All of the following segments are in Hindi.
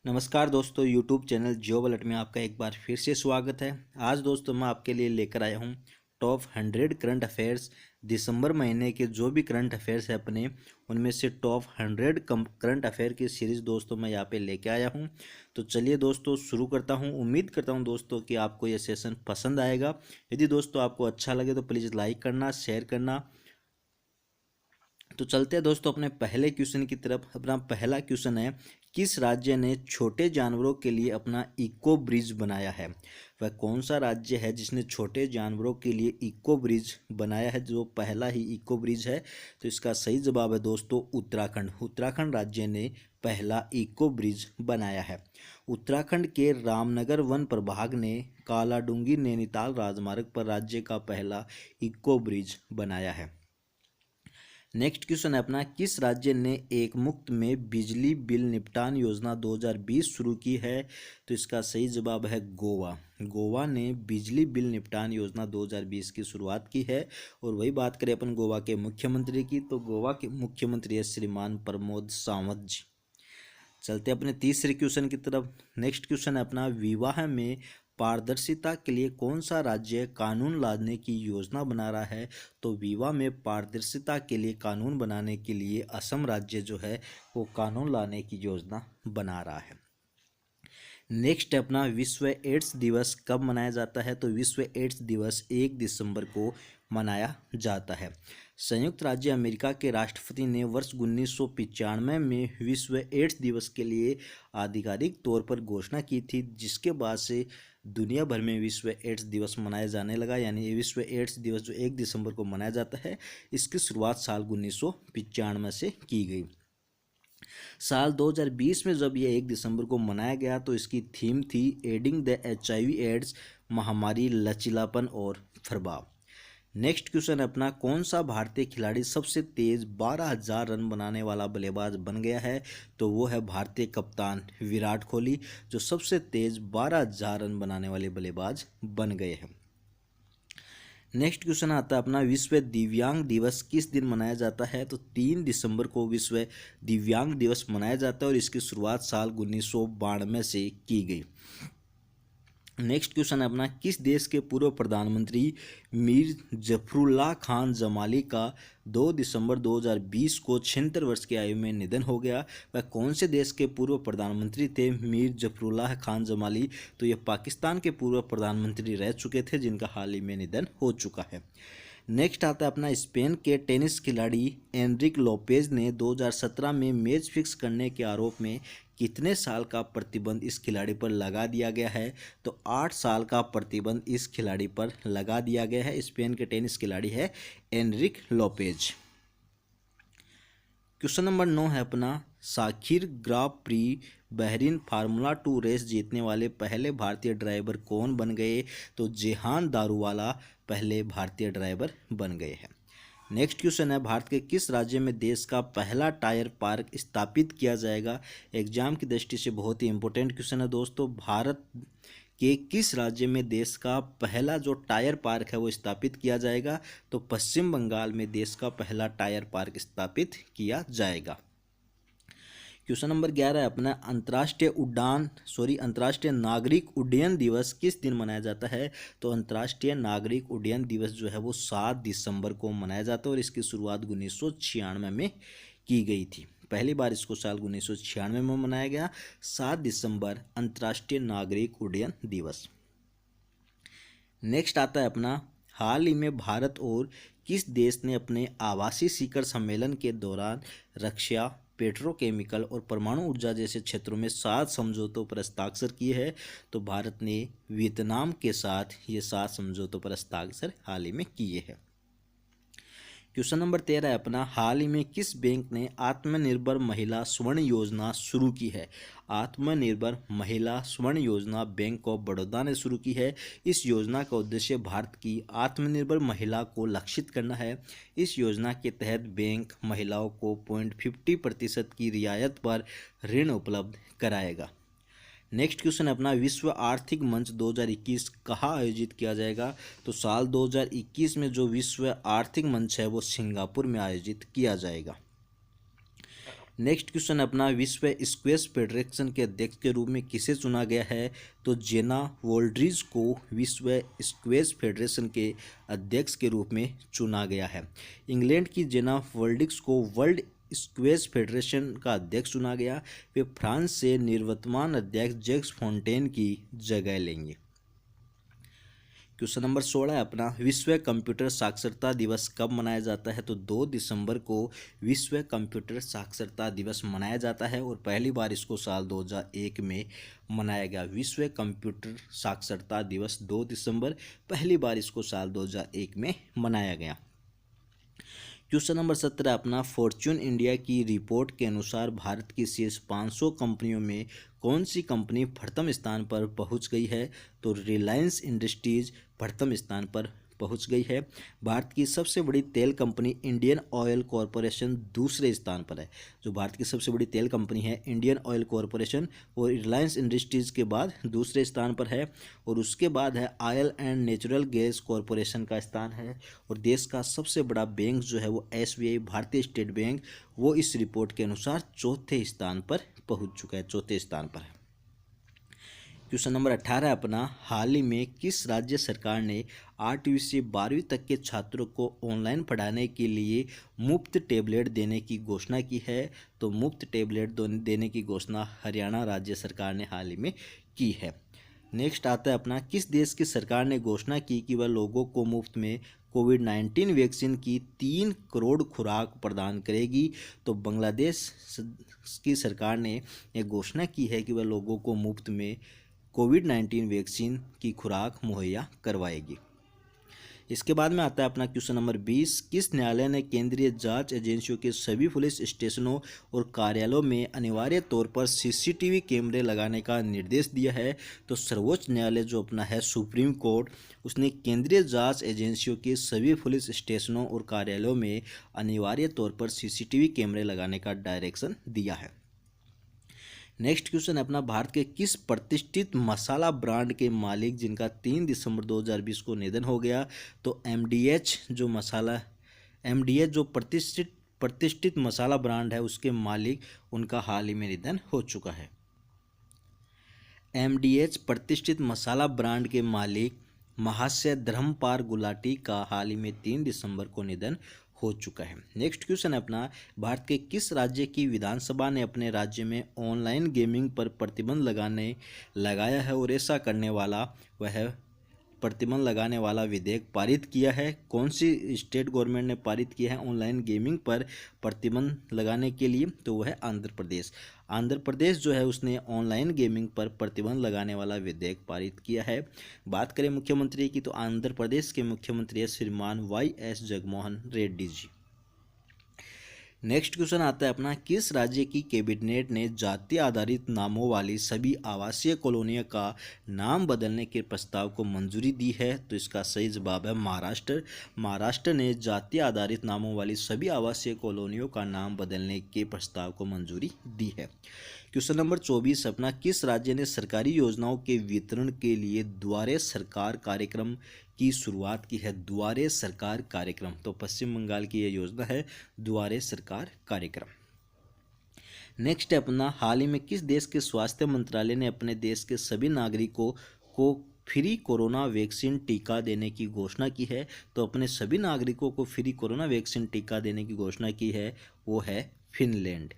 नमस्कार दोस्तों, यूट्यूब चैनल जॉब अलर्ट में आपका एक बार फिर से स्वागत है। आज दोस्तों मैं आपके लिए लेकर आया हूँ टॉप 100 करंट अफेयर्स। दिसंबर महीने के जो भी करंट अफेयर्स है अपने, उनमें से टॉप 100 करंट अफेयर की सीरीज़ दोस्तों मैं यहाँ पे लेके आया हूँ। तो चलिए दोस्तों शुरू करता हूँ। उम्मीद करता हूँ दोस्तों कि आपको ये सेशन पसंद आएगा। यदि दोस्तों आपको अच्छा लगे तो प्लीज़ लाइक करना, शेयर करना। तो चलते हैं दोस्तों अपने पहले क्वेश्चन की तरफ। अपना पहला क्वेश्चन है, किस राज्य ने छोटे जानवरों के लिए अपना इको ब्रिज बनाया है? वह कौन सा राज्य है जिसने छोटे जानवरों के लिए इको ब्रिज बनाया है, जो पहला ही इको ब्रिज है? तो इसका सही जवाब है दोस्तों उत्तराखंड। उत्तराखंड राज्य ने पहला इको ब्रिज बनाया है। उत्तराखंड के रामनगर वन प्रभाग ने कालाडूंगी नैनीताल राजमार्ग पर राज्य का पहला इको ब्रिज बनाया है। नेक्स्ट क्वेश्चन है अपना, किस राज्य ने एक मुफ्त में बिजली बिल निपटान योजना 2020 शुरू की है? तो इसका सही जवाब है गोवा। गोवा ने बिजली बिल निपटान योजना 2020 की शुरुआत की है। और वही बात करें अपन गोवा के मुख्यमंत्री की, तो गोवा के मुख्यमंत्री है श्रीमान प्रमोद सावंत जी। चलते अपने तीसरे क्वेश्चन की तरफ। नेक्स्ट क्वेश्चन है अपना, विवाह में पारदर्शिता के लिए कौन सा राज्य कानून लाने की योजना बना रहा है? तो विवाह में पारदर्शिता के लिए कानून बनाने के लिए असम राज्य जो है वो कानून लाने की योजना बना रहा है। नेक्स्ट है अपना, विश्व एड्स दिवस कब मनाया जाता है? तो विश्व एड्स दिवस 1 दिसंबर को मनाया जाता है। संयुक्त राज्य अमेरिका के राष्ट्रपति ने वर्ष 1995 में विश्व एड्स दिवस के लिए आधिकारिक तौर पर घोषणा की थी, जिसके बाद से दुनिया भर में विश्व एड्स दिवस मनाया जाने लगा। यानी ये विश्व एड्स दिवस जो 1 दिसंबर को मनाया जाता है, इसकी शुरुआत साल 1995 से की गई। साल 2020 में जब यह 1 दिसंबर को मनाया गया तो इसकी थीम थी एडिंग द HIV एड्स, महामारी, लचीलापन और प्रभाव। नेक्स्ट क्वेश्चन है अपना, कौन सा भारतीय खिलाड़ी सबसे तेज 12,000 रन बनाने वाला बल्लेबाज बन गया है? तो वो है भारतीय कप्तान विराट कोहली, जो सबसे तेज 12,000 रन बनाने वाले बल्लेबाज बन गए हैं। नेक्स्ट क्वेश्चन आता है अपना, विश्व दिव्यांग दिवस किस दिन मनाया जाता है? तो 3 दिसंबर को विश्व दिव्यांग दिवस मनाया जाता है और इसकी शुरुआत साल 1992 से की गई। नेक्स्ट क्वेश्चन है अपना, किस देश के पूर्व प्रधानमंत्री मीर जफरुल्लाह खान जमाली का 2 दिसंबर 2020 को 76 वर्ष की आयु में निधन हो गया? वह कौन से देश के पूर्व प्रधानमंत्री थे मीर जफरुल्लाह खान जमाली? तो ये पाकिस्तान के पूर्व प्रधानमंत्री रह चुके थे, जिनका हाल ही में निधन हो चुका है। नेक्स्ट आता है अपना, स्पेन के टेनिस खिलाड़ी एनरिक लोपेज ने 2017 में मैच फिक्स करने के आरोप में कितने साल का प्रतिबंध इस खिलाड़ी पर लगा दिया गया है? तो 8 साल का प्रतिबंध इस खिलाड़ी पर लगा दिया गया है। स्पेन के टेनिस खिलाड़ी है एनरिक लोपेज। क्वेश्चन नंबर 9 है अपना, साखिर ग्रां प्री बहरीन फार्मूला 2 रेस जीतने वाले पहले भारतीय ड्राइवर कौन बन गए? तो जेहान दारूवाला पहले भारतीय ड्राइवर बन गए हैं। नेक्स्ट क्वेश्चन है, भारत के किस राज्य में देश का पहला टायर पार्क स्थापित किया जाएगा? एग्जाम की दृष्टि से बहुत ही इंपॉर्टेंट क्वेश्चन है दोस्तों। भारत के किस राज्य में देश का पहला जो टायर पार्क है वो स्थापित किया जाएगा? तो पश्चिम बंगाल में देश का पहला टायर पार्क स्थापित किया जाएगा। क्वेश्चन नंबर 11 है अपना, अंतर्राष्ट्रीय नागरिक उड्डयन दिवस किस दिन मनाया जाता है? तो अंतर्राष्ट्रीय नागरिक उड्डयन दिवस जो है वो 7 दिसंबर को मनाया जाता है और इसकी शुरुआत 1996 में की गई थी। पहली बार इसको साल 1996 में मनाया गया। 7 दिसंबर अंतर्राष्ट्रीय नागरिक उड्डयन दिवस। नेक्स्ट आता है अपना, हाल ही में भारत और किस देश ने अपने आवासीय शिखर सम्मेलन के दौरान रक्षा, पेट्रोकेमिकल और परमाणु ऊर्जा जैसे क्षेत्रों में 7 समझौतों पर हस्ताक्षर किए हैं? तो भारत ने वियतनाम के साथ ये 7 समझौतों पर हस्ताक्षर हाल ही में किए हैं। क्वेश्चन नंबर 13 है अपना, हाल ही में किस बैंक ने आत्मनिर्भर महिला स्वर्ण योजना शुरू की है? आत्मनिर्भर महिला स्वर्ण योजना बैंक ऑफ बड़ौदा ने शुरू की है। इस योजना का उद्देश्य भारत की आत्मनिर्भर महिला को लक्षित करना है। इस योजना के तहत बैंक महिलाओं को 0.50% की रियायत पर ऋण उपलब्ध कराएगा। नेक्स्ट क्वेश्चन अपना, विश्व आर्थिक मंच 2021 कहाँ आयोजित किया जाएगा? तो साल 2021 में जो विश्व आर्थिक मंच है वो सिंगापुर में आयोजित किया जाएगा। नेक्स्ट क्वेश्चन अपना, विश्व स्क्वैश फेडरेशन के अध्यक्ष के रूप में किसे चुना गया है? तो जेना वोल्ड्रिज को विश्व स्क्वैश फेडरेशन के अध्यक्ष के रूप में चुना गया है। इंग्लैंड की जेना वोल्ड्रिज को वर्ल्ड स्क्वैश फेडरेशन का अध्यक्ष चुना गया। वे फ्रांस से निवर्तमान अध्यक्ष जैक्स फोंटेन की जगह लेंगे। क्वेश्चन नंबर 16 है अपना, विश्व कंप्यूटर साक्षरता दिवस कब मनाया जाता है? तो 2 दिसंबर को विश्व कंप्यूटर साक्षरता दिवस मनाया जाता है और पहली बार इसको साल 2001 में मनाया गया। विश्व कंप्यूटर साक्षरता दिवस 2 दिसंबर, पहली बार इसको साल 2001 में मनाया गया। क्वेश्चन नंबर 17 अपना, फॉर्च्यून इंडिया की रिपोर्ट के अनुसार भारत की शीर्ष 500 कंपनियों में कौन सी कंपनी प्रथम स्थान पर पहुंच गई है? तो रिलायंस इंडस्ट्रीज प्रथम स्थान पर पहुंच गई है। भारत की सबसे बड़ी तेल कंपनी इंडियन ऑयल कॉरपोरेशन दूसरे स्थान पर है। जो भारत की सबसे बड़ी तेल कंपनी है इंडियन ऑयल कॉरपोरेशन, और रिलायंस इंडस्ट्रीज के बाद दूसरे स्थान पर है। और उसके बाद है oil and natural gas corporation का स्थान है। और देश का सबसे बड़ा बैंक जो है वो SBI भारतीय स्टेट बैंक, वो इस रिपोर्ट के अनुसार चौथे स्थान पर पहुंच चुका है, चौथे स्थान पर है। क्वेश्चन नंबर 18 अपना, हाल ही में किस राज्य सरकार ने 8वीं से 12वीं तक के छात्रों को ऑनलाइन पढ़ाने के लिए मुफ्त टैबलेट देने की घोषणा की है? तो मुफ्त टैबलेट देने की घोषणा हरियाणा राज्य सरकार ने हाल ही में की है। नेक्स्ट आता है अपना, किस देश की सरकार ने घोषणा की कि वह लोगों को मुफ्त में कोविड-19 वैक्सीन की 3 करोड़ खुराक प्रदान करेगी? तो बांग्लादेश की सरकार ने यह घोषणा की है कि वह लोगों को मुफ्त में कोविड-19 वैक्सीन की खुराक मुहैया करवाएगी। इसके बाद में आता है अपना क्वेश्चन नंबर 20, किस न्यायालय ने केंद्रीय जांच एजेंसियों के सभी पुलिस स्टेशनों और कार्यालयों में अनिवार्य तौर पर CCTV कैमरे लगाने का निर्देश दिया है? तो सर्वोच्च न्यायालय जो अपना है सुप्रीम कोर्ट, उसने केंद्रीय जांच एजेंसियों के सभी पुलिस स्टेशनों और कार्यालयों में अनिवार्य तौर पर CCTV कैमरे लगाने का डायरेक्शन दिया है। नेक्स्ट क्वेश्चन अपना, भारत के किस प्रतिष्ठित मसाला ब्रांड के मालिक जिनका 3 दिसंबर 2020 को निधन हो गया? तो MDH जो प्रतिष्ठित मसाला ब्रांड है उसके मालिक, उनका हाल ही में निधन हो चुका है। MDH प्रतिष्ठित मसाला ब्रांड के मालिक महाशय धर्मपाल गुलाटी का हाल ही में 3 दिसंबर को निधन हो चुका है। नेक्स्ट क्वेश्चन है अपना, भारत के किस राज्य की विधानसभा ने अपने राज्य में ऑनलाइन गेमिंग पर प्रतिबंध लगाया है और ऐसा करने वाला प्रतिबंध लगाने वाला विधेयक पारित किया है? कौन सी स्टेट गवर्नमेंट ने पारित किया है ऑनलाइन गेमिंग पर प्रतिबंध लगाने के लिए? तो वह है आंध्र प्रदेश। आंध्र प्रदेश जो है उसने ऑनलाइन गेमिंग पर प्रतिबंध लगाने वाला विधेयक पारित किया है। बात करें मुख्यमंत्री की, तो आंध्र प्रदेश के मुख्यमंत्री है श्रीमान YS Jaganmohan Reddy ji. Next question आता है अपना, किस राज्य की कैबिनेट ने जाति आधारित नामों वाली सभी आवासीय कॉलोनियों का नाम बदलने के प्रस्ताव को मंजूरी दी है? तो इसका सही जवाब है महाराष्ट्र। महाराष्ट्र ने जाति आधारित नामों वाली सभी आवासीय कॉलोनियों का नाम बदलने के प्रस्ताव को मंजूरी दी है। क्वेश्चन नंबर 24 अपना, किस राज्य ने सरकारी योजनाओं के वितरण के लिए द्वारे सरकार कार्यक्रम की शुरुआत की है? द्वारे सरकार कार्यक्रम, तो पश्चिम बंगाल की यह योजना है द्वारे सरकार कार्यक्रम। नेक्स्ट है अपना, हाल ही में किस देश के स्वास्थ्य मंत्रालय ने अपने देश के सभी नागरिकों को फ्री कोरोना वैक्सीन टीका देने की घोषणा की है? तो अपने सभी नागरिकों को फ्री कोरोना वैक्सीन टीका देने की घोषणा की है, वो है फिनलैंड।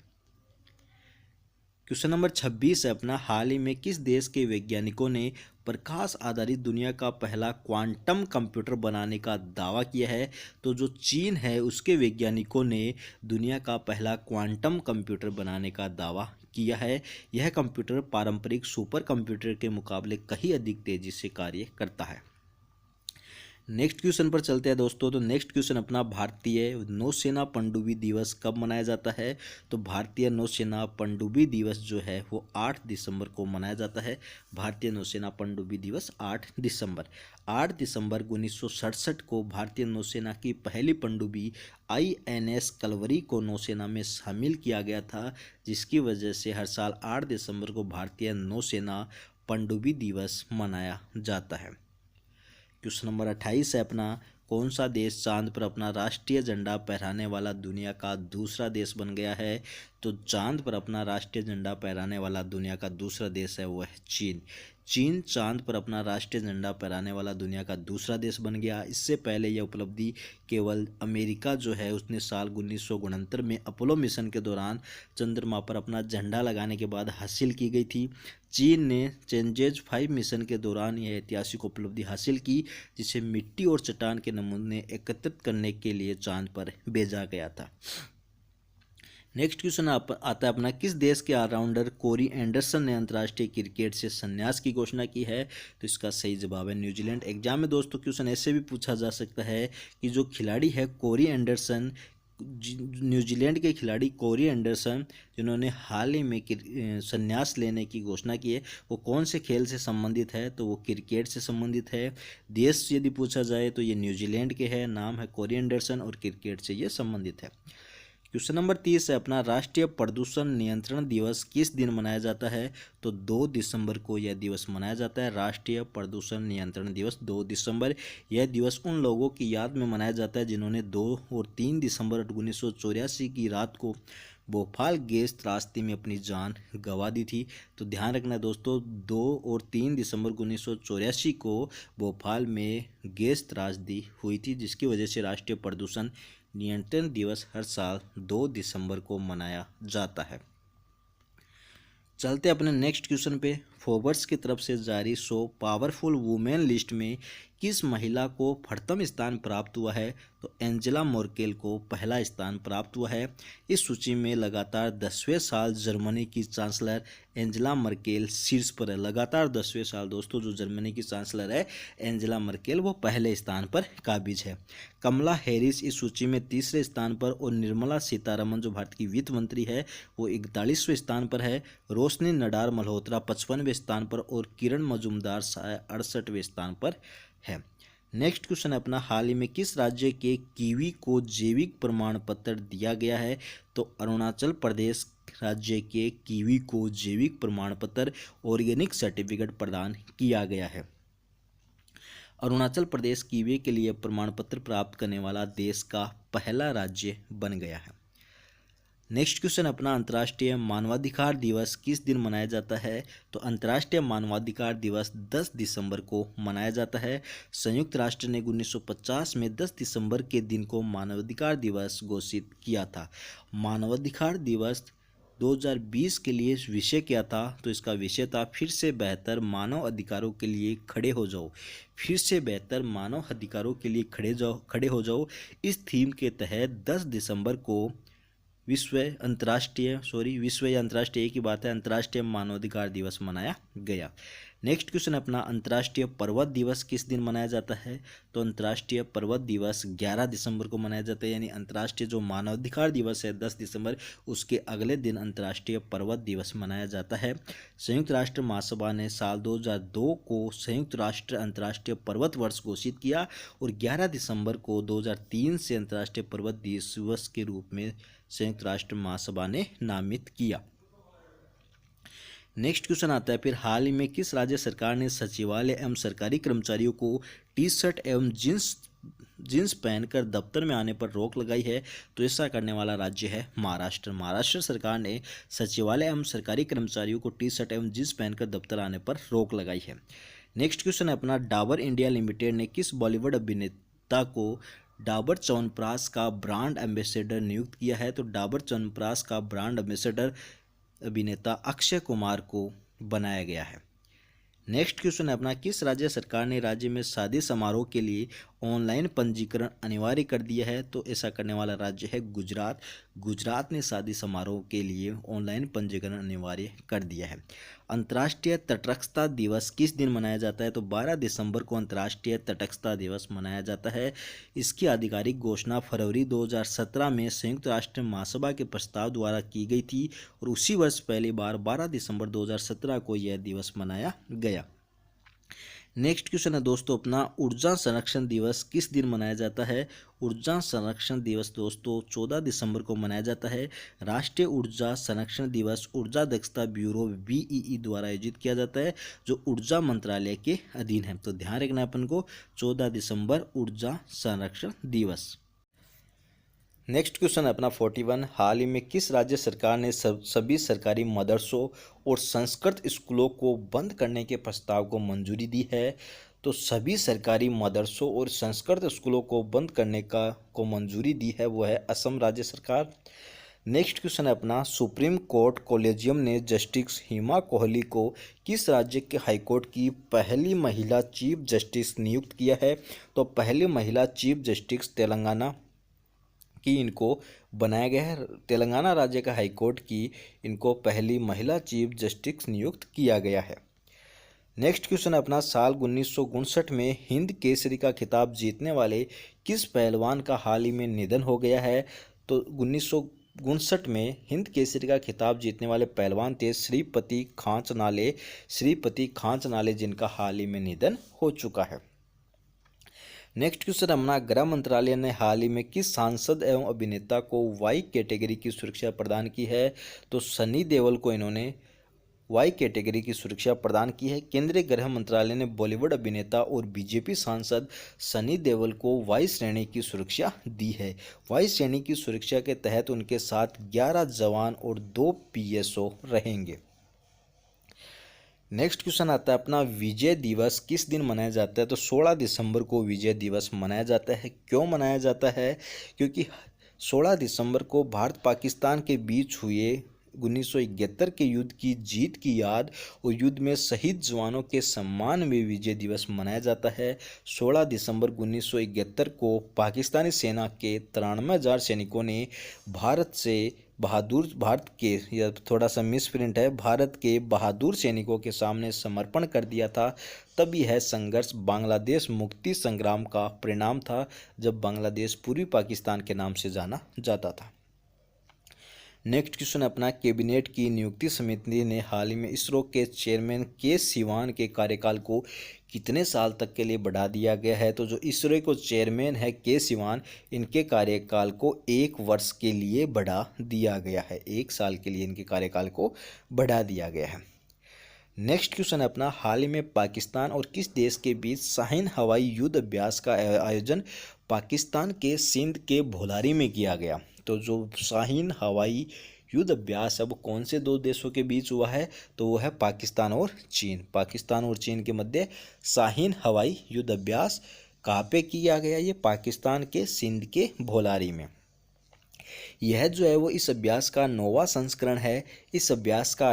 क्वेश्चन नंबर 26 है अपना, हाल ही में किस देश के वैज्ञानिकों ने प्रकाश आधारित दुनिया का पहला क्वांटम कंप्यूटर बनाने का दावा किया है? तो जो चीन है उसके वैज्ञानिकों ने दुनिया का पहला क्वांटम कंप्यूटर बनाने का दावा किया है। यह कंप्यूटर पारंपरिक सुपर कंप्यूटर के मुकाबले कहीं अधिक तेजी से कार्य करता है। नेक्स्ट क्वेश्चन पर चलते हैं दोस्तों। तो नेक्स्ट क्वेश्चन अपना, भारतीय नौसेना पनडुब्बी दिवस कब मनाया जाता है? तो भारतीय नौसेना पनडुब्बी दिवस जो है वो 8 दिसंबर को मनाया जाता है। भारतीय नौसेना पनडुब्बी दिवस 8 दिसंबर 1967 को भारतीय नौसेना की पहली पनडुब्बी INS कलवरी को नौसेना में शामिल किया गया था, जिसकी वजह से हर साल 8 दिसंबर को भारतीय नौसेना पनडुब्बी दिवस मनाया जाता है। क्वेश्चन नंबर 28 है अपना, कौन सा देश चांद पर अपना राष्ट्रीय झंडा फहराने वाला दुनिया का दूसरा देश बन गया है? तो चांद पर अपना राष्ट्रीय झंडा फहराने वाला दुनिया का दूसरा देश है वो है चीन। चीन चांद पर अपना राष्ट्रीय झंडा फहराने वाला दुनिया का दूसरा देश बन गया। इससे पहले यह उपलब्धि केवल अमेरिका जो है उसने साल 1969 में अपोलो मिशन के दौरान चंद्रमा पर अपना झंडा लगाने के बाद हासिल की गई थी। चीन ने चेंजेज 5 मिशन के दौरान यह ऐतिहासिक उपलब्धि हासिल की, जिसे मिट्टी और चट्टान के नमूने एकत्रित करने के लिए चांद पर भेजा गया था। नेक्स्ट क्वेश्चन आता है अपना, किस देश के ऑलराउंडर कोरी एंडरसन ने अंतर्राष्ट्रीय क्रिकेट से संन्यास की घोषणा की है? तो इसका सही जवाब है न्यूजीलैंड। एग्जाम में दोस्तों क्वेश्चन ऐसे भी पूछा जा सकता है कि जो खिलाड़ी है कोरी एंडरसन, न्यूजीलैंड के खिलाड़ी कोरी एंडरसन जिन्होंने हाल ही में संन्यास लेने की घोषणा की है, वो कौन से खेल से संबंधित है? तो वो क्रिकेट से संबंधित है। देश यदि पूछा जाए तो ये न्यूजीलैंड के है, नाम है कोरी एंडरसन और क्रिकेट से ये संबंधित है। क्वेश्चन नंबर 30 है अपना, राष्ट्रीय प्रदूषण नियंत्रण दिवस किस दिन मनाया जाता है? तो 2 दिसंबर को यह दिवस मनाया जाता है। राष्ट्रीय प्रदूषण नियंत्रण दिवस 2 दिसंबर। यह दिवस उन लोगों की याद में मनाया जाता है जिन्होंने 2 और 3 दिसंबर 1984 की रात को भोपाल गैस त्रासदी में अपनी जान गंवा दी थी। तो ध्यान रखना दोस्तों, 2 और 3 दिसंबर 1984 को भोपाल में गैस त्रासदी हुई थी, जिसकी वजह से राष्ट्रीय प्रदूषण नियंत्रण दिवस हर साल 2 दिसंबर को मनाया जाता है। चलते अपने नेक्स्ट क्वेश्चन पे। फोर्ब्स की तरफ से जारी 100 पावरफुल वुमेन लिस्ट में किस महिला को प्रथम स्थान प्राप्त हुआ है? तो एंजेला मर्केल को पहला स्थान प्राप्त हुआ है। इस सूची में लगातार 10वें साल जर्मनी की चांसलर एंजेला मर्केल शीर्ष पर है। लगातार 10वें साल दोस्तों जो जर्मनी की चांसलर है एंजेला मर्केल वो पहले स्थान पर काबिज है। कमला हैरिस इस सूची में तीसरे स्थान पर और निर्मला सीतारमन जो भारत की वित्त मंत्री है वो 41वें स्थान पर है। रोशनी नडार मल्होत्रा 55वें स्थान पर और किरण मजूमदार 68वें स्थान पर है। नेक्स्ट क्वेश्चन है अपना, हाल ही में किस राज्य के कीवी को जैविक प्रमाण पत्र दिया गया है? तो अरुणाचल प्रदेश राज्य के कीवी को जैविक प्रमाण पत्र ऑर्गेनिक सर्टिफिकेट प्रदान किया गया है। अरुणाचल प्रदेश कीवी के लिए प्रमाण पत्र प्राप्त करने वाला देश का पहला राज्य बन गया है। नेक्स्ट क्वेश्चन अपना, अंतर्राष्ट्रीय मानवाधिकार दिवस किस दिन मनाया जाता है? तो अंतर्राष्ट्रीय मानवाधिकार दिवस 10 दिसंबर को मनाया जाता है। संयुक्त राष्ट्र ने 1950 में 10 दिसंबर के दिन को मानवाधिकार दिवस घोषित किया था। मानवाधिकार दिवस 2020 के लिए विषय क्या था? तो इसका विषय था फिर से बेहतर मानव अधिकारों के लिए खड़े हो जाओ। फिर से बेहतर मानव अधिकारों के लिए खड़े हो जाओ। इस थीम के तहत 10 दिसंबर को विश्व या अंतर्राष्ट्रीय एक ही बात है, अंतर्राष्ट्रीय मानवाधिकार दिवस मनाया गया। नेक्स्ट क्वेश्चन अपना, अंतर्राष्ट्रीय पर्वत दिवस किस दिन मनाया जाता है? तो अंतर्राष्ट्रीय पर्वत दिवस 11 दिसंबर को मनाया जाता है। यानी अंतर्राष्ट्रीय जो मानवाधिकार दिवस है 10 दिसंबर, उसके अगले दिन अंतर्राष्ट्रीय पर्वत दिवस मनाया जाता है। संयुक्त राष्ट्र महासभा ने साल 2002 को संयुक्त राष्ट्र अंतर्राष्ट्रीय पर्वत वर्ष घोषित किया और 11 दिसंबर को 2003 से अंतर्राष्ट्रीय पर्वत दिवस के रूप में संयुक्त राष्ट्र महासभा ने नामित किया। नेक्स्ट क्वेश्चन आता है फिर, हाल ही में किस राज्य सरकार ने सचिवालय एवं सरकारी कर्मचारियों को टी शर्ट एवं जींस पहनकर दफ्तर में आने पर रोक लगाई है? तो ऐसा करने वाला राज्य है महाराष्ट्र। महाराष्ट्र सरकार ने सचिवालय एवं सरकारी कर्मचारियों को टी शर्ट एवं जींस पहनकर दफ्तर आने पर रोक लगाई है। नेक्स्ट क्वेश्चन है अपना, डाबर इंडिया लिमिटेड ने किस बॉलीवुड अभिनेता को डाबर च्यवनप्राश का ब्रांड एम्बेसडर नियुक्त किया है? तो डाबर च्यवनप्राश का ब्रांड एम्बेसडर अभिनेता अक्षय कुमार को बनाया गया है। नेक्स्ट क्वेश्चन है अपना, किस राज्य सरकार ने राज्य में शादी समारोह के लिए ऑनलाइन पंजीकरण अनिवार्य कर दिया है? तो ऐसा करने वाला राज्य है गुजरात। गुजरात ने शादी समारोह के लिए ऑनलाइन पंजीकरण अनिवार्य कर दिया है। अंतर्राष्ट्रीय तटस्थता दिवस किस दिन मनाया जाता है? तो 12 दिसंबर को अंतर्राष्ट्रीय तटस्थता दिवस मनाया जाता है। इसकी आधिकारिक घोषणा फरवरी 2017 में संयुक्त राष्ट्र महासभा के प्रस्ताव द्वारा की गई थी और उसी वर्ष पहली बार 12 दिसंबर 2017 को यह दिवस मनाया गया। नेक्स्ट क्वेश्चन है दोस्तों अपना, ऊर्जा संरक्षण दिवस किस दिन मनाया जाता है। ऊर्जा संरक्षण दिवस दोस्तों 14 दिसंबर को मनाया जाता है। राष्ट्रीय ऊर्जा संरक्षण दिवस ऊर्जा दक्षता ब्यूरो बीईई द्वारा आयोजित किया जाता है, जो ऊर्जा मंत्रालय के अधीन है। तो ध्यान रखना है अपन को 14 दिसंबर ऊर्जा संरक्षण दिवस। नेक्स्ट क्वेश्चन है अपना 41, हाल ही में किस राज्य सरकार ने सभी सरकारी मदरसों और संस्कृत स्कूलों को बंद करने के प्रस्ताव को मंजूरी दी है। तो सभी सरकारी मदरसों और संस्कृत स्कूलों को बंद करने को मंजूरी दी है, वो है असम राज्य सरकार। नेक्स्ट क्वेश्चन है अपना, सुप्रीम कोर्ट कॉलेजियम ने जस्टिस हिमा कोहली को किस राज्य के हाईकोर्ट की पहली महिला चीफ जस्टिस नियुक्त किया है। तो पहली महिला चीफ जस्टिस तेलंगाना की इनको बनाया गया है। तेलंगाना राज्य का हाईकोर्ट की इनको पहली महिला चीफ जस्टिस नियुक्त किया गया है। नेक्स्ट क्वेश्चन है अपना, साल 1959 में हिंद केसरी का खिताब जीतने वाले किस पहलवान का हाल ही में निधन हो गया है। तो 1959 में हिंद केसरी का खिताब जीतने वाले पहलवान थे श्रीपति खांचनाले, जिनका हाल ही में निधन हो चुका है। नेक्स्ट क्वेश्चन अपना, गृह मंत्रालय ने हाल ही में किस सांसद एवं अभिनेता को वाई कैटेगरी की सुरक्षा प्रदान की है। तो सनी देओल को इन्होंने वाई कैटेगरी की सुरक्षा प्रदान की है। केंद्रीय गृह मंत्रालय ने बॉलीवुड अभिनेता और बीजेपी सांसद सनी देओल को वाई श्रेणी की सुरक्षा दी है। वाई श्रेणी की सुरक्षा के तहत उनके साथ 11 जवान और 2 पीएसओ रहेंगे। नेक्स्ट क्वेश्चन आता है अपना, विजय दिवस किस दिन मनाया जाता है। तो 16 दिसंबर को विजय दिवस मनाया जाता है। क्यों मनाया जाता है, क्योंकि 16 दिसंबर को भारत पाकिस्तान के बीच हुए 1971 के युद्ध की जीत की याद और युद्ध में शहीद जवानों के सम्मान में विजय दिवस मनाया जाता है। 16 दिसंबर 1971 को पाकिस्तानी सेना के 93,000 सैनिकों ने भारत के, यह थोड़ा सा मिसप्रिंट है, भारत के बहादुर सैनिकों के सामने समर्पण कर दिया था। तब यह संघर्ष बांग्लादेश मुक्ति संग्राम का परिणाम था, जब बांग्लादेश पूर्वी पाकिस्तान के नाम से जाना जाता था। नेक्स्ट क्वेश्चन अपना, कैबिनेट की नियुक्ति समिति ने हाल ही में इसरो के चेयरमैन के सिवान के कार्यकाल को कितने साल तक के लिए बढ़ा दिया गया है। तो जो इसरो को चेयरमैन है के सिवान, इनके कार्यकाल को 1 वर्ष के लिए बढ़ा दिया गया है। 1 साल के लिए इनके कार्यकाल को बढ़ा दिया गया है। नेक्स्ट क्वेश्चन है अपना, हाल ही में पाकिस्तान और किस देश के बीच शाहीन हवाई युद्ध अभ्यास का आयोजन पाकिस्तान के सिंध के भोलारी में किया गया। तो जो शाहीन हवाई युद्ध अभ्यास है वो कौन से 2 देशों के बीच हुआ है। तो वो है पाकिस्तान और चीन। पाकिस्तान और चीन के मध्य शाहीन हवाई युद्ध अभ्यास कहाँ पे किया गया, ये पाकिस्तान के सिंध के भोलारी में। यह जो है वो इस अभ्यास का 9वां संस्करण है। इस अभ्यास का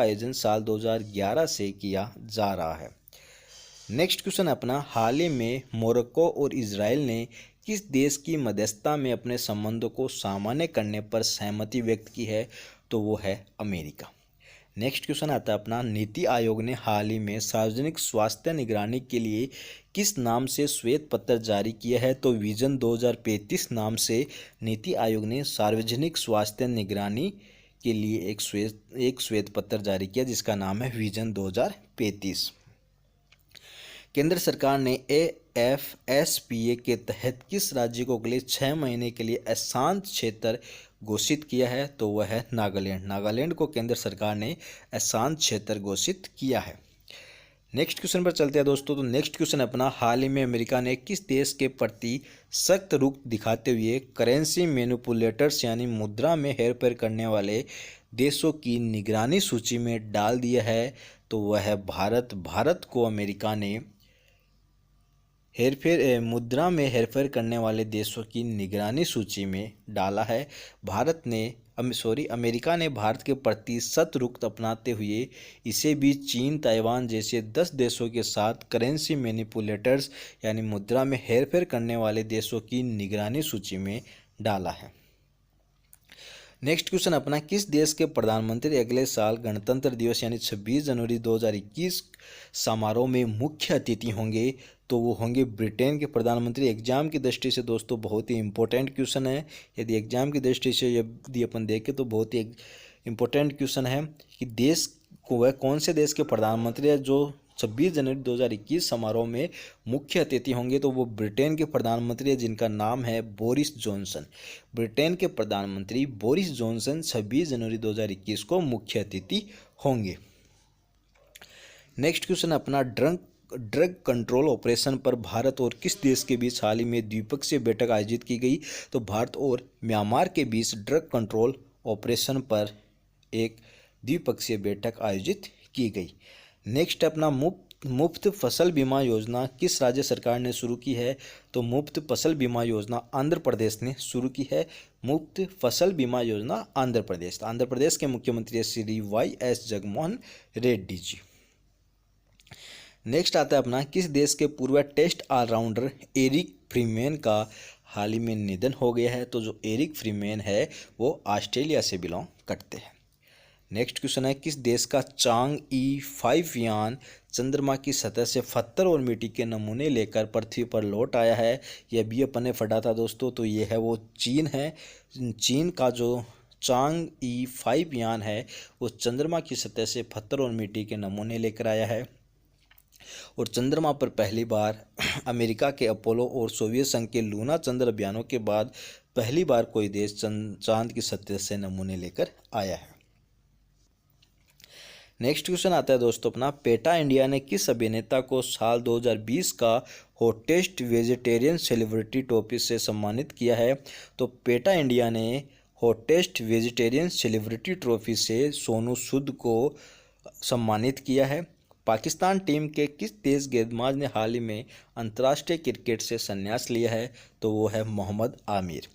आयोजन साल 2011 से किया जा रहा है। नेक्स्ट क्वेश्चन अपना, हाल ही में मोरक्को और इजराइल ने किस देश की मध्यस्थता में अपने संबंधों को सामान्य करने पर सहमति व्यक्त की है। तो वो है अमेरिका। नेक्स्ट क्वेश्चन आता है अपना, नीति आयोग ने हाल ही में सार्वजनिक स्वास्थ्य निगरानी के लिए किस नाम से श्वेत पत्र जारी किया है। तो विजन 2035 नाम से नीति आयोग ने सार्वजनिक स्वास्थ्य निगरानी के लिए एक श्वेत पत्र जारी किया, जिसका नाम है विजन 2035। केंद्र सरकार ने AFSPA के तहत किस राज्य को अगले 6 महीने के लिए अशांत क्षेत्र घोषित किया है। तो वह है नागालैंड। नागालैंड को केंद्र सरकार ने अशांत क्षेत्र घोषित किया है। नेक्स्ट क्वेश्चन पर चलते हैं दोस्तों। तो नेक्स्ट क्वेश्चन अपना, हाल ही में अमेरिका ने किस देश के प्रति सख्त रुख दिखाते हुए करेंसी मैनिपुलेटर्स यानी मुद्रा में हेरफेर करने वाले देशों की निगरानी सूची में डाल दिया है। तो वह है भारत। भारत को अमेरिका ने मुद्रा में हेरफेर करने वाले देशों की निगरानी सूची में डाला है। अमेरिका ने भारत के प्रति सख्त रुख अपनाते हुए इसे भी चीन, ताइवान जैसे 10 देशों के साथ करेंसी मैनिपुलेटर्स यानी मुद्रा में हेरफेर करने वाले देशों की निगरानी सूची में डाला है। नेक्स्ट क्वेश्चन अपना, किस देश के प्रधानमंत्री अगले साल गणतंत्र दिवस यानी 26 जनवरी 2021 समारोह में मुख्य अतिथि होंगे। तो वो होंगे ब्रिटेन के प्रधानमंत्री। एग्जाम की दृष्टि से दोस्तों बहुत ही इंपॉर्टेंट क्वेश्चन है। यदि एग्जाम की दृष्टि से यदि अपन देखें तो बहुत ही इंपॉर्टेंट क्वेश्चन है कि देश को वह कौन से देश के प्रधानमंत्री है जो 26 जनवरी 2021 समारोह में मुख्य अतिथि होंगे तो वो ब्रिटेन के प्रधानमंत्री हैं जिनका नाम है बोरिस जॉनसन। ब्रिटेन के प्रधानमंत्री बोरिस जॉनसन 26 जनवरी 2021 को मुख्य अतिथि होंगे। नेक्स्ट क्वेश्चन अपना ड्रग कंट्रोल ऑपरेशन पर भारत और किस देश के बीच हाल ही में द्विपक्षीय बैठक आयोजित की गई। तो भारत और म्यांमार के बीच ड्रग कंट्रोल ऑपरेशन पर एक द्विपक्षीय बैठक आयोजित की गई। नेक्स्ट अपना मुफ्त फसल बीमा योजना किस राज्य सरकार ने शुरू की है। तो मुफ्त फसल बीमा योजना आंध्र प्रदेश ने शुरू की है। मुफ्त फसल बीमा योजना आंध्र प्रदेश के मुख्यमंत्री श्री YS जगनमोहन रेड्डी जी। नेक्स्ट आता है अपना किस देश के पूर्व टेस्ट ऑलराउंडर एरिक फ्रीमैन का हाल ही में निधन हो गया है। तो जो एरिक फ्रीमैन है वो ऑस्ट्रेलिया से बिलोंग करते हैं। नेक्स्ट क्वेश्चन है किस देश का चांग-ई 5 यान चंद्रमा की सतह से पत्थर और मिट्टी के नमूने लेकर पृथ्वी पर लौट आया है। यह भी अपन ने पढ़ा था दोस्तों। तो ये है वो चीन है। चीन का जो चांग-ई 5 यान है वो चंद्रमा की सतह से पत्थर और मिट्टी के नमूने लेकर आया है। और चंद्रमा पर पहली बार अमेरिका के अपोलो और सोवियत संघ के लूना चंद्र अभियानों के बाद पहली बार कोई देश चांद की सतह से नमूने लेकर आया है। नेक्स्ट क्वेश्चन आता है दोस्तों अपना पेटा इंडिया ने किस अभिनेता को साल 2020 का हॉटेस्ट वेजिटेरियन सेलिब्रिटी ट्रॉफी से सम्मानित किया है। तो पेटा इंडिया ने हॉटेस्ट वेजिटेरियन सेलिब्रिटी ट्रॉफी से सोनू सूद को सम्मानित किया है। पाकिस्तान टीम के किस तेज गेंदबाज ने हाल ही में अंतर्राष्ट्रीय क्रिकेट से संन्यास लिया है। तो वो है मोहम्मद आमिर।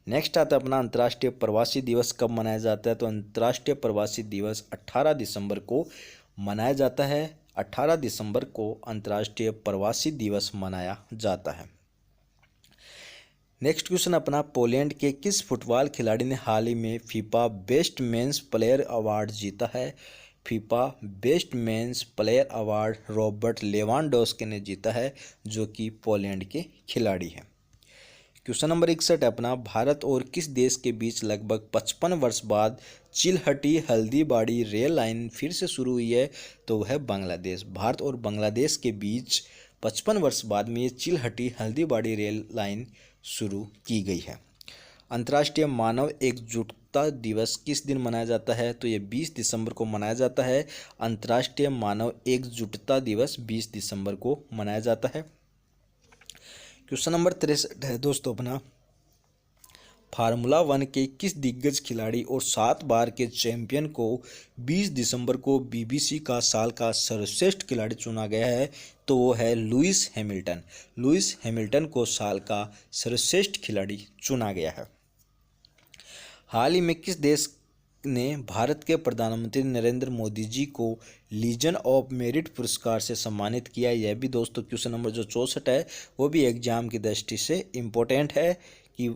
नेक्स्ट आता है अपना अंतर्राष्ट्रीय प्रवासी दिवस कब मनाया जाता है। तो अंतर्राष्ट्रीय प्रवासी दिवस 18 दिसंबर को मनाया जाता है। 18 दिसंबर को अंतर्राष्ट्रीय प्रवासी दिवस मनाया जाता है। नेक्स्ट क्वेश्चन अपना पोलैंड के किस फुटबॉल खिलाड़ी ने हाल ही में FIFA best men's player award जीता है। FIFA best men's player award Robert Lewandowski ने जीता है जो कि पोलैंड के खिलाड़ी हैं। क्वेश्चन नंबर 61 अपना भारत और किस देश के बीच लगभग 55 वर्ष बाद चिलहटी हल्दीबाड़ी रेल लाइन फिर से शुरू हुई है। तो वह है बांग्लादेश। भारत और बांग्लादेश के बीच 55 वर्ष बाद में ये चिलहटी हल्दीबाड़ी रेल लाइन शुरू की गई है। अंतर्राष्ट्रीय मानव एकजुटता दिवस किस दिन मनाया जाता है। तो ये 20 दिसंबर को मनाया जाता है। अंतर्राष्ट्रीय मानव एकजुटता दिवस 20 दिसंबर को मनाया जाता है। क्वेश्चन नंबर 63 है दोस्तों अपना फार्मूला 1 के किस दिग्गज खिलाड़ी और 7 बार के चैंपियन को 20 दिसंबर को BBC का साल का सर्वश्रेष्ठ खिलाड़ी चुना गया है। तो वो है लुइस हैमिल्टन। लुइस हैमिल्टन को साल का सर्वश्रेष्ठ खिलाड़ी चुना गया है। हाल ही में किस देश ने भारत के प्रधानमंत्री नरेंद्र मोदी जी को लीजन ऑफ मेरिट पुरस्कार से सम्मानित किया। यह भी दोस्तों क्वेश्चन नंबर जो 64 है वो भी एग्जाम की दृष्टि से इम्पोर्टेंट है कि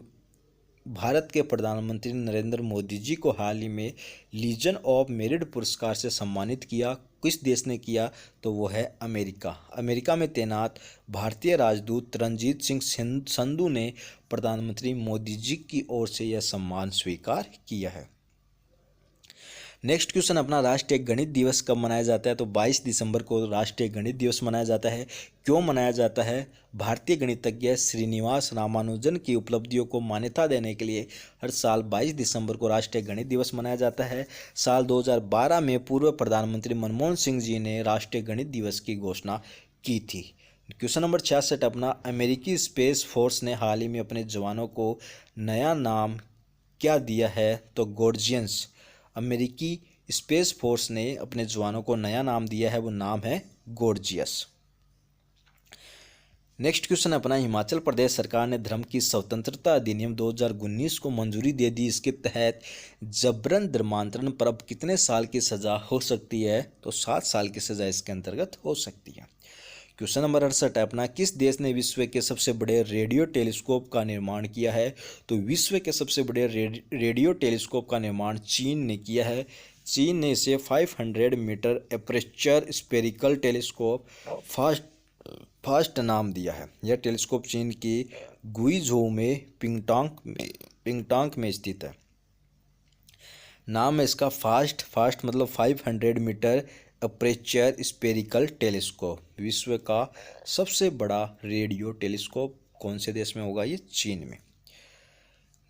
भारत के प्रधानमंत्री नरेंद्र मोदी जी को हाल ही में लीजन ऑफ मेरिट पुरस्कार से सम्मानित किया। किस देश ने किया। तो वो है अमेरिका। अमेरिका में तैनात भारतीय राजदूत रणजीत सिंह संधू ने प्रधानमंत्री मोदी जी की ओर से यह सम्मान स्वीकार किया है। नेक्स्ट क्वेश्चन अपना राष्ट्रीय गणित दिवस कब मनाया जाता है। तो 22 दिसंबर को राष्ट्रीय गणित दिवस मनाया जाता है। क्यों मनाया जाता है। भारतीय गणितज्ञ श्रीनिवास रामानुजन की उपलब्धियों को मान्यता देने के लिए हर साल 22 दिसंबर को राष्ट्रीय गणित दिवस मनाया जाता है। साल 2012 में पूर्व प्रधानमंत्री मनमोहन सिंह जी ने राष्ट्रीय गणित दिवस की घोषणा की थी। क्वेश्चन नंबर 66 अपना अमेरिकी स्पेस फोर्स ने हाल ही में अपने जवानों को नया नाम क्या दिया है। तो गॉर्जियंस। अमेरिकी स्पेस फोर्स ने अपने जवानों को नया नाम दिया है वो नाम है गॉर्जियस। नेक्स्ट क्वेश्चन अपना हिमाचल प्रदेश सरकार ने धर्म की स्वतंत्रता अधिनियम 2019 को मंजूरी दे दी। इसके तहत जबरन धर्मांतरण पर अब कितने साल की सज़ा हो सकती है। तो 7 साल की सज़ा इसके अंतर्गत हो सकती है। क्वेश्चन नंबर 68 अपना किस देश ने विश्व के सबसे बड़े रेडियो टेलीस्कोप का निर्माण किया है। तो विश्व के सबसे बड़े रेडियो टेलीस्कोप का निर्माण चीन ने किया है। चीन ने इसे 500 metre aperture spherical telescope FAST नाम दिया है। यह टेलीस्कोप चीन की गुइझोउ में पिंगटांग में स्थित है। नाम है इसका फास्ट मतलब 500 मीटर अपर्चर स्फेरिकल टेलीस्कोप। विश्व का सबसे बड़ा रेडियो टेलीस्कोप कौन से देश में होगा? ये चीन में।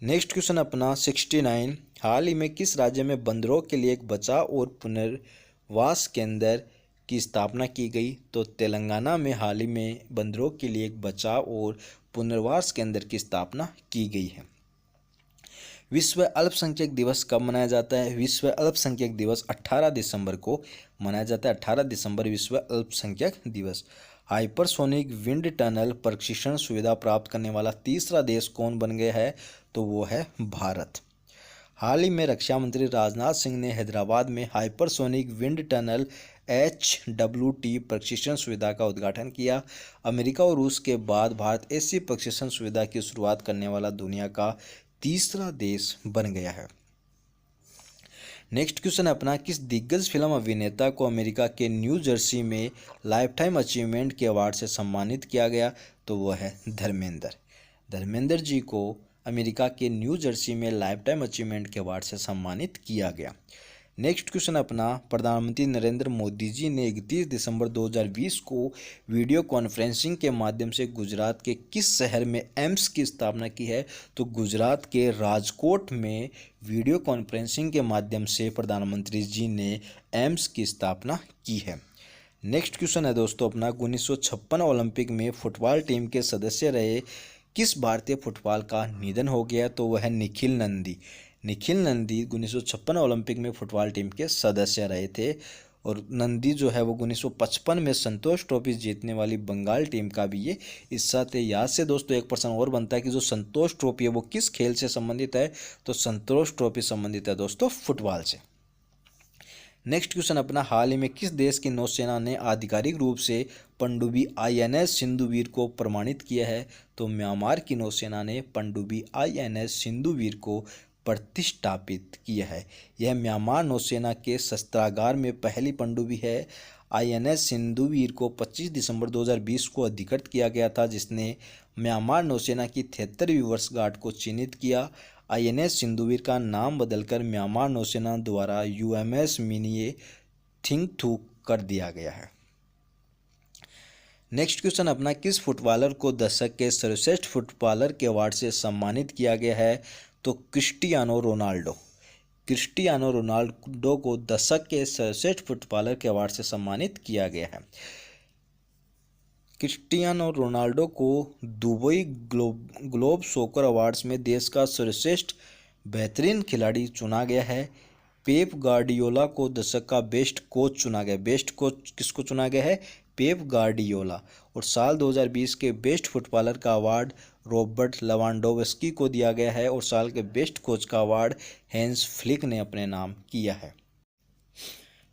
नेक्स्ट क्वेश्चन अपना 69, हाल ही में किस राज्य में बंदरों के लिए एक बचाव और पुनर्वास केंद्र की स्थापना की गई? तो तेलंगाना में हाल ही में बंदरों के लिए एक बचाव और पुनर्वास केंद्र की स्थापना की गई है। विश्व अल्पसंख्यक दिवस कब मनाया जाता है? विश्व अल्पसंख्यक दिवस 18 दिसंबर को मनाया जाता है। 18 दिसंबर विश्व अल्पसंख्यक दिवस। हाइपरसोनिक विंड टनल प्रशिक्षण सुविधा प्राप्त करने वाला तीसरा देश कौन बन गया है? तो वो है भारत। हाल ही में रक्षा मंत्री राजनाथ सिंह ने हैदराबाद में हाइपरसोनिक विंड टनल HWT प्रशिक्षण सुविधा का उद्घाटन किया। अमेरिका और रूस के बाद भारत ऐसी प्रशिक्षण सुविधा की शुरुआत करने वाला दुनिया का तीसरा देश बन गया है। नेक्स्ट क्वेश्चन अपना, किस दिग्गज फिल्म अभिनेता को अमेरिका के न्यू जर्सी में लाइफ टाइम अचीवमेंट के अवार्ड से सम्मानित किया गया? तो वो है धर्मेंद्र। धर्मेंद्र जी को अमेरिका के न्यू जर्सी में लाइफ टाइम अचीवमेंट के अवार्ड से सम्मानित किया गया। नेक्स्ट क्वेश्चन अपना, प्रधानमंत्री नरेंद्र मोदी जी ने 31 दिसंबर 2020 को वीडियो कॉन्फ्रेंसिंग के माध्यम से गुजरात के किस शहर में एम्स की स्थापना की है? तो गुजरात के राजकोट में वीडियो कॉन्फ्रेंसिंग के माध्यम से प्रधानमंत्री जी ने एम्स की स्थापना की है। नेक्स्ट क्वेश्चन है दोस्तों अपना, 1956 ओलंपिक में फुटबॉल टीम के सदस्य रहे किस भारतीय फुटबॉल का निधन हो गया? तो वह है निखिल नंदी। निखिल नंदी 1956 ओलंपिक में फुटबॉल टीम के सदस्य रहे थे। और नंदी जो है वो 1955 में संतोष ट्रॉफी जीतने वाली बंगाल टीम का भी ये हिस्सा थे। याद से दोस्तों एक प्रश्न और बनता है कि जो संतोष ट्रॉफी है वो किस खेल से संबंधित है? तो संतोष ट्रॉफी संबंधित है दोस्तों फुटबॉल से। नेक्स्ट क्वेश्चन अपना, हाल ही में किस देश की नौसेना ने आधिकारिक रूप से पनडुब्बी INS सिंधुवीर को प्रमाणित किया है? तो म्यांमार की नौसेना ने पनडुब्बी INS सिंधुवीर को प्रतिष्ठापित किया है। यह म्यांमार नौसेना के शस्त्रागार में पहली पनडुब्बी है। INS सिंधुवीर को 25 दिसंबर 2020 को अधिकृत किया गया था, जिसने म्यांमार नौसेना की 73वीं वर्षगांठ को चिन्हित किया। INS सिंधुवीर का नाम बदलकर म्यांमार नौसेना द्वारा UMS मिनिए थिंगथू कर दिया गया है। नेक्स्ट क्वेश्चन अपना, किस फुटबॉलर को दशक के सर्वश्रेष्ठ फुटबॉलर के अवार्ड से सम्मानित किया गया है? तो क्रिस्टियानो रोनाल्डो। क्रिस्टियानो रोनाल्डो को दशक के सर्वश्रेष्ठ फुटबॉलर के अवार्ड से सम्मानित किया गया है। क्रिस्टियानो रोनाल्डो को दुबई ग्लोब सॉकर अवार्ड्स में देश का सर्वश्रेष्ठ बेहतरीन खिलाड़ी चुना गया है। पेप गार्डियोला को दशक का बेस्ट कोच चुना गया। बेस्ट कोच किसको चुना गया है? Pep Guardiola. और साल 2020 के बेस्ट फुटबॉलर का अवार्ड रॉबर्ट लेवांडोव्स्की को दिया गया है। और साल के बेस्ट कोच का अवार्ड हैंस फ्लिक ने अपने नाम किया है।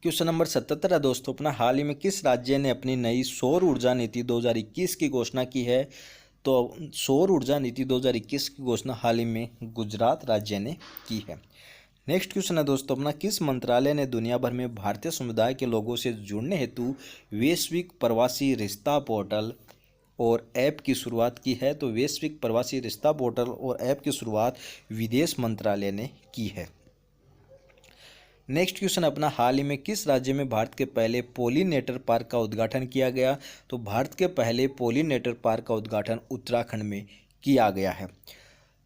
क्वेश्चन नंबर 77 है दोस्तों अपना, हाल ही में किस राज्य ने अपनी नई सौर ऊर्जा नीति 2021 की घोषणा की है? तो सौर ऊर्जा नीति 2021 की घोषणा हाल ही में गुजरात राज्य ने की है। नेक्स्ट क्वेश्चन है दोस्तों अपना, किस मंत्रालय ने दुनिया भर में भारतीय समुदाय के लोगों से जुड़ने हेतु वैश्विक प्रवासी रिश्ता पोर्टल और ऐप की शुरुआत की है? तो वैश्विक प्रवासी रिश्ता पोर्टल और ऐप की शुरुआत विदेश मंत्रालय ने की है। नेक्स्ट क्वेश्चन अपना, हाल ही में किस राज्य में भारत के पहले पॉलिनेटर पार्क का उद्घाटन किया गया? तो भारत के पहले पॉलिनेटर पार्क का उद्घाटन उत्तराखंड में किया गया है।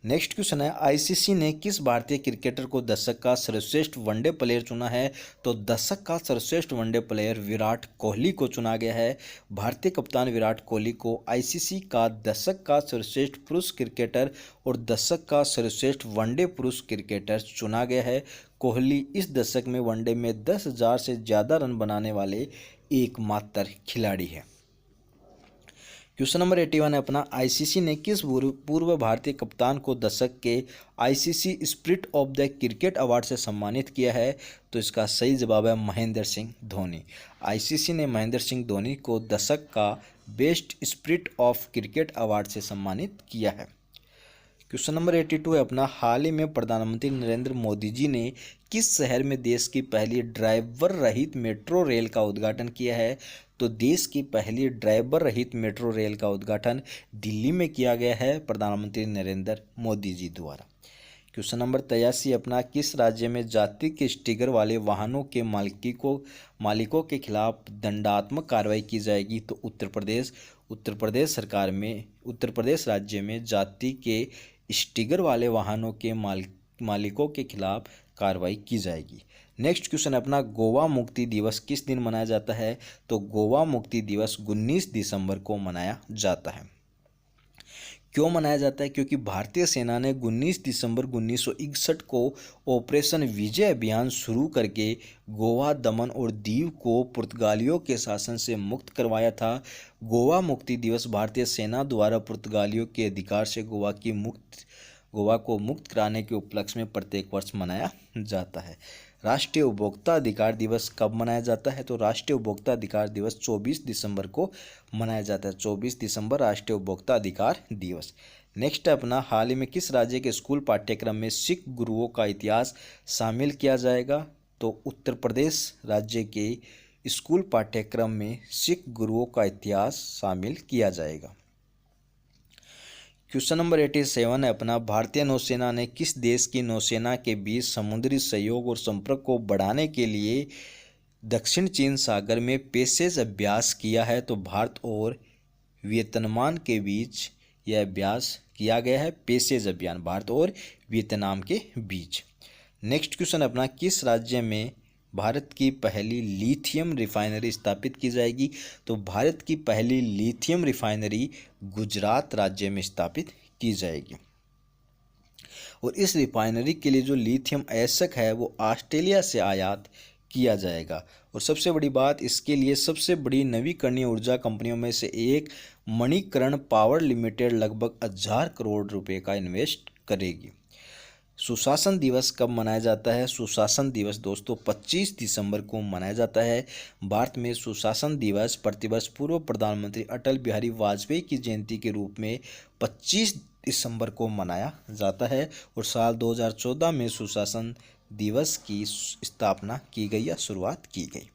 नेक्स्ट क्वेश्चन है, ICC ने किस भारतीय क्रिकेटर को दशक का सर्वश्रेष्ठ वनडे प्लेयर चुना है? तो दशक का सर्वश्रेष्ठ वनडे प्लेयर विराट कोहली को चुना गया है। भारतीय कप्तान विराट कोहली को ICC का दशक का सर्वश्रेष्ठ पुरुष क्रिकेटर और दशक का सर्वश्रेष्ठ वनडे पुरुष क्रिकेटर चुना गया है। कोहली इस दशक में वनडे में 10,000 से ज़्यादा रन बनाने वाले एकमात्र खिलाड़ी हैं। क्वेश्चन नंबर 81 है अपना, ICC ने किस पूर्व भारतीय कप्तान को दशक के ICC spirit of the cricket award से सम्मानित किया है? तो इसका सही जवाब है महेंद्र सिंह धोनी। ICC ने महेंद्र सिंह धोनी को दशक का best spirit of cricket award से सम्मानित किया है। क्वेश्चन नंबर 82 है अपना, हाल ही में प्रधानमंत्री नरेंद्र मोदी जी ने किस शहर में देश की पहली ड्राइवर रहित मेट्रो रेल का उद्घाटन किया है? तो देश की पहली ड्राइवर रहित मेट्रो रेल का उद्घाटन दिल्ली में किया गया है प्रधानमंत्री नरेंद्र मोदी जी द्वारा। क्वेश्चन नंबर 83 अपना, किस राज्य में जाति के स्टिकर वाले वाहनों के मालिकों के खिलाफ दंडात्मक कार्रवाई की जाएगी? तो उत्तर प्रदेश। उत्तर प्रदेश राज्य में जाति के स्टिकर वाले वाहनों के मालिकों के खिलाफ कार्रवाई की जाएगी। नेक्स्ट क्वेश्चन अपना, गोवा मुक्ति दिवस किस दिन मनाया जाता है? तो गोवा मुक्ति दिवस 19 दिसंबर को मनाया जाता है। क्यों मनाया जाता है? क्योंकि भारतीय सेना ने 19 दिसंबर 1961 को ऑपरेशन विजय अभियान शुरू करके गोवा, दमन और दीव को पुर्तगालियों के शासन से मुक्त करवाया था। गोवा मुक्ति दिवस भारतीय सेना द्वारा पुर्तगालियों के अधिकार से गोवा को मुक्त कराने के उपलक्ष्य में प्रत्येक वर्ष मनाया जाता है। राष्ट्रीय उपभोक्ता अधिकार दिवस कब मनाया जाता है? तो राष्ट्रीय उपभोक्ता अधिकार दिवस 24 दिसंबर को मनाया जाता है। 24 दिसंबर राष्ट्रीय उपभोक्ता अधिकार दिवस। नेक्स्ट है अपना, हाल ही में किस राज्य के स्कूल पाठ्यक्रम में सिख गुरुओं का इतिहास शामिल किया जाएगा? तो उत्तर प्रदेश राज्य के स्कूल पाठ्यक्रम में सिख गुरुओं का इतिहास शामिल किया जाएगा। क्वेश्चन नंबर 87 है अपना, भारतीय नौसेना ने किस देश की नौसेना के बीच समुद्री सहयोग और संपर्क को बढ़ाने के लिए दक्षिण चीन सागर में पैसेज अभ्यास किया है? तो भारत और वियतनाम के बीच यह अभ्यास किया गया है, पैसेज अभियान भारत और वियतनाम के बीच। नेक्स्ट क्वेश्चन अपना, किस राज्य में भारत की पहली लिथियम रिफाइनरी स्थापित की जाएगी? तो भारत की पहली लिथियम रिफाइनरी गुजरात राज्य में स्थापित की जाएगी। और इस रिफाइनरी के लिए जो लिथियम आवश्यक है वो ऑस्ट्रेलिया से आयात किया जाएगा। और सबसे बड़ी बात, इसके लिए सबसे बड़ी नवीकरणीय ऊर्जा कंपनियों में से एक मणिकरण पावर लिमिटेड लगभग 1000 करोड़ रुपए का इन्वेस्ट करेगी। सुशासन दिवस कब मनाया जाता है? सुशासन दिवस दोस्तों 25 दिसंबर को मनाया जाता है। भारत में सुशासन दिवस प्रतिवर्ष पूर्व प्रधानमंत्री अटल बिहारी वाजपेयी की जयंती के रूप में 25 दिसंबर को मनाया जाता है। और साल 2014 में सुशासन दिवस की स्थापना की गई या शुरुआत की गई।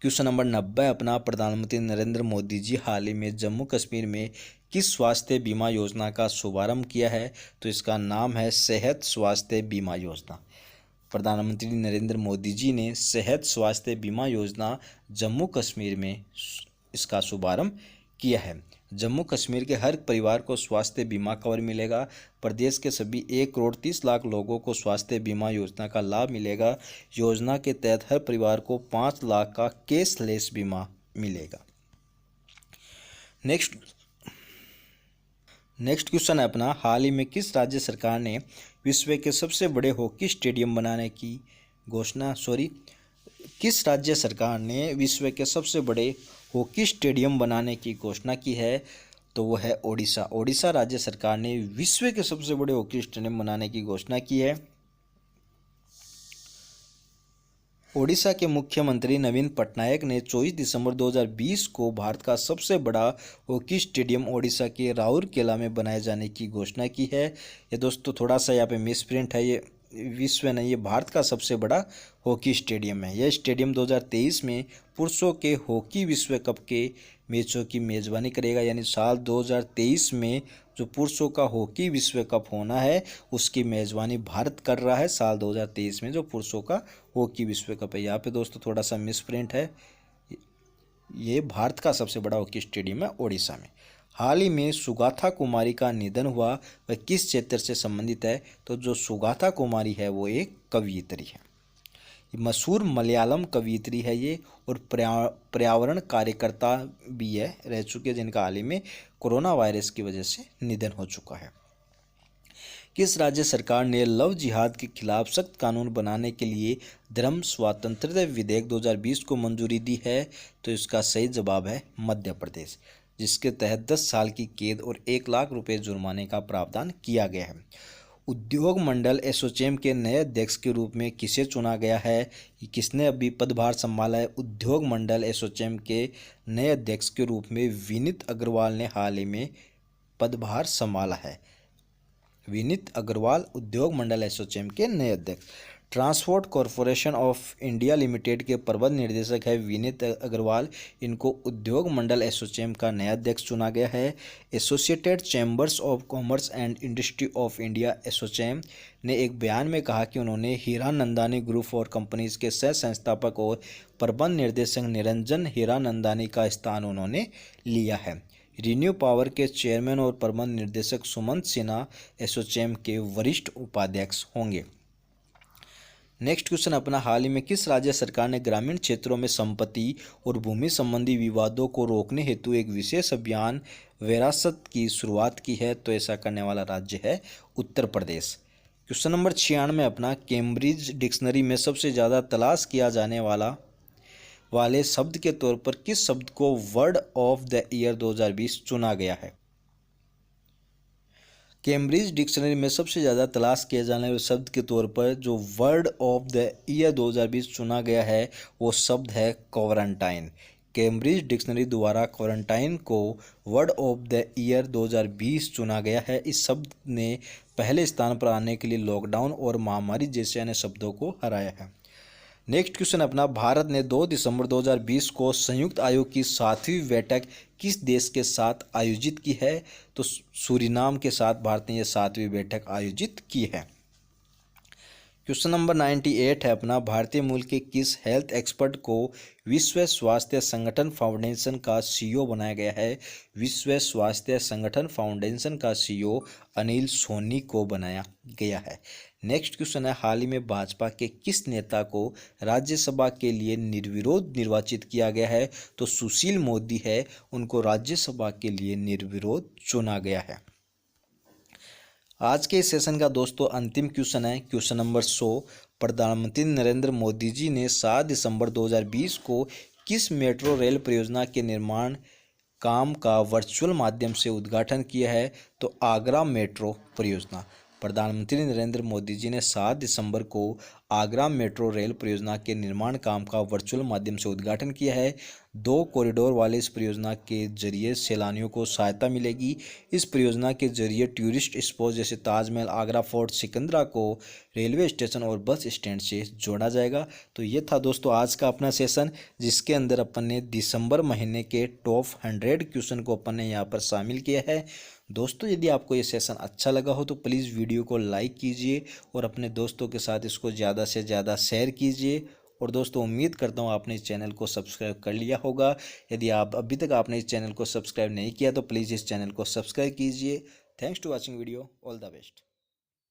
क्वेश्चन नंबर 90 अपना, प्रधानमंत्री नरेंद्र मोदी जी हाल ही में जम्मू कश्मीर में किस स्वास्थ्य बीमा योजना का शुभारंभ किया है? तो इसका नाम है सेहत स्वास्थ्य बीमा योजना। प्रधानमंत्री नरेंद्र मोदी जी ने सेहत स्वास्थ्य बीमा योजना जम्मू कश्मीर में इसका शुभारंभ किया है। जम्मू कश्मीर के हर परिवार को स्वास्थ्य बीमा कवर मिलेगा। प्रदेश के सभी 1,30,00,000 लोगों को स्वास्थ्य बीमा योजना का लाभ मिलेगा। योजना के तहत हर परिवार को 5 लाख का कैशलेस बीमा मिलेगा। नेक्स्ट क्वेश्चन है अपना, हाल ही में किस राज्य सरकार ने विश्व के सबसे बड़े हॉकी स्टेडियम बनाने की किस राज्य सरकार ने विश्व के सबसे बड़े हॉकी स्टेडियम बनाने की घोषणा की है? तो वो है ओडिशा। ओडिशा राज्य सरकार ने विश्व के सबसे बड़े हॉकी स्टेडियम बनाने की घोषणा की है। ओडिशा के मुख्यमंत्री नवीन पटनायक ने 24 दिसंबर 2020 को भारत का सबसे बड़ा हॉकी स्टेडियम ओडिशा के राउरकेला में बनाए जाने की घोषणा की है। ये दोस्तों थोड़ा सा यहाँ पे मिसप्रिंट है, ये विश्व नहीं, ये भारत का सबसे बड़ा हॉकी स्टेडियम है। यह स्टेडियम 2023 में पुरुषों के हॉकी विश्व कप के मैचों की मेज़बानी करेगा। यानी साल 2023 में जो पुरुषों का हॉकी विश्व कप होना है उसकी मेज़बानी भारत कर रहा है। साल 2023 में जो पुरुषों का हॉकी विश्व कप है, यहाँ पे दोस्तों थोड़ा सा मिसप्रिंट है, ये भारत का सबसे बड़ा हॉकी स्टेडियम है ओडिशा में। हाल ही में सुगाथा कुमारी का निधन हुआ, वह किस क्षेत्र से संबंधित है? तो जो सुगाथा कुमारी है वो एक कवयित्री है, मशहूर मलयालम कवयित्री है ये, और पर्यावरण कार्यकर्ता भी है, रह चुके जिनका हाल ही में कोरोना वायरस की वजह से निधन हो चुका है। किस राज्य सरकार ने लव जिहाद के खिलाफ सख्त कानून बनाने के लिए धर्म स्वातंत्र्य विधेयक 2020 को मंजूरी दी है? तो इसका सही जवाब है मध्य प्रदेश, जिसके तहत 10 साल की कैद और 1 लाख रुपए जुर्माने का प्रावधान किया गया है। उद्योग मंडल एसोचैम के नए अध्यक्ष के रूप में किसे चुना गया है? किसने अभी पदभार संभाला है? उद्योग मंडल एसोचैम के नए अध्यक्ष के रूप में विनीत अग्रवाल ने हाल ही में पदभार संभाला है। विनीत अग्रवाल उद्योग मंडल एसोचैम के नए अध्यक्ष। Transport corporation of India limited के प्रबंध निदेशक है विनीत अग्रवाल। इनको उद्योग मंडल एसोचैम का नया अध्यक्ष चुना गया है। Associated chambers of commerce and industry of India ASSOCHAM ने एक बयान में कहा कि उन्होंने हीरानंदानी ग्रुप और कंपनीज के सह संस्थापक और प्रबंध निर्देशक निरंजन हीरानंदानी का स्थान उन्होंने लिया है। रिन्यू पावर के चेयरमैन और प्रबंध निर्देशक सुमंत सिन्हा एसोचैम के वरिष्ठ उपाध्यक्ष होंगे। नेक्स्ट क्वेश्चन अपना, हाल ही में किस राज्य सरकार ने ग्रामीण क्षेत्रों में संपत्ति और भूमि संबंधी विवादों को रोकने हेतु एक विशेष अभियान विरासत की शुरुआत की है? तो ऐसा करने वाला राज्य है उत्तर प्रदेश। क्वेश्चन नंबर 96 अपना, कैम्ब्रिज डिक्शनरी में सबसे ज़्यादा तलाश किया जाने वाले शब्द के तौर पर किस शब्द को वर्ड ऑफ द ईयर 2020 चुना गया है? कैम्ब्रिज डिक्शनरी में सबसे ज़्यादा तलाश किए जाने वाले शब्द के तौर पर जो वर्ड ऑफ द ईयर 2020 चुना गया है वो शब्द है क्वारंटाइन। कैम्ब्रिज डिक्शनरी द्वारा क्वारंटाइन को वर्ड ऑफ द ईयर 2020 चुना गया है। इस शब्द ने पहले स्थान पर आने के लिए लॉकडाउन और महामारी जैसे अन्य शब्दों को हराया है। नेक्स्ट क्वेश्चन अपना, भारत ने 2 दिसंबर 2020 को संयुक्त आयोग की 7वीं बैठक किस देश के साथ आयोजित की है? तो सूरीनाम के साथ भारत ने यह 7वीं बैठक आयोजित की है। क्वेश्चन नंबर 98 है अपना, भारतीय मूल के किस हेल्थ एक्सपर्ट को विश्व स्वास्थ्य संगठन फाउंडेशन का सीईओ बनाया गया है? विश्व स्वास्थ्य संगठन फाउंडेशन का सीईओ अनिल सोनी को बनाया गया है। नेक्स्ट क्वेश्चन है, हाल ही में भाजपा के किस नेता को राज्यसभा के लिए निर्विरोध निर्वाचित किया गया है? तो सुशील मोदी है, उनको राज्यसभा के लिए निर्विरोध चुना गया है। आज के इस सेशन का दोस्तों अंतिम क्वेश्चन है क्वेश्चन नंबर 100। प्रधानमंत्री नरेंद्र मोदी जी ने 7 दिसंबर 2020 को किस मेट्रो रेल परियोजना के निर्माण काम का वर्चुअल माध्यम से उद्घाटन किया है? तो आगरा मेट्रो परियोजना। प्रधानमंत्री नरेंद्र मोदी जी ने 7 दिसंबर को आगरा मेट्रो रेल परियोजना के निर्माण काम का वर्चुअल माध्यम से उद्घाटन किया है। 2 कॉरिडोर वाले इस परियोजना के जरिए सैलानियों को सहायता मिलेगी। इस परियोजना के जरिए टूरिस्ट स्पॉट जैसे ताजमहल, आगरा फोर्ट, सिकंदरा को रेलवे स्टेशन और बस स्टैंड से जोड़ा जाएगा। तो ये था दोस्तों आज का अपना सेशन, जिसके अंदर अपन ने दिसंबर महीने के टॉप 100 क्वेश्चन को अपन ने यहाँ पर शामिल किया है। दोस्तों यदि आपको ये सेशन अच्छा लगा हो तो प्लीज़ वीडियो को लाइक कीजिए और अपने दोस्तों के साथ इसको ज़्यादा से ज़्यादा शेयर कीजिए। और दोस्तों उम्मीद करता हूँ आपने इस चैनल को सब्सक्राइब कर लिया होगा। यदि आप अभी तक आपने इस चैनल को सब्सक्राइब नहीं किया तो प्लीज़ इस चैनल को सब्सक्राइब कीजिए। Thanks to watching video, all the best.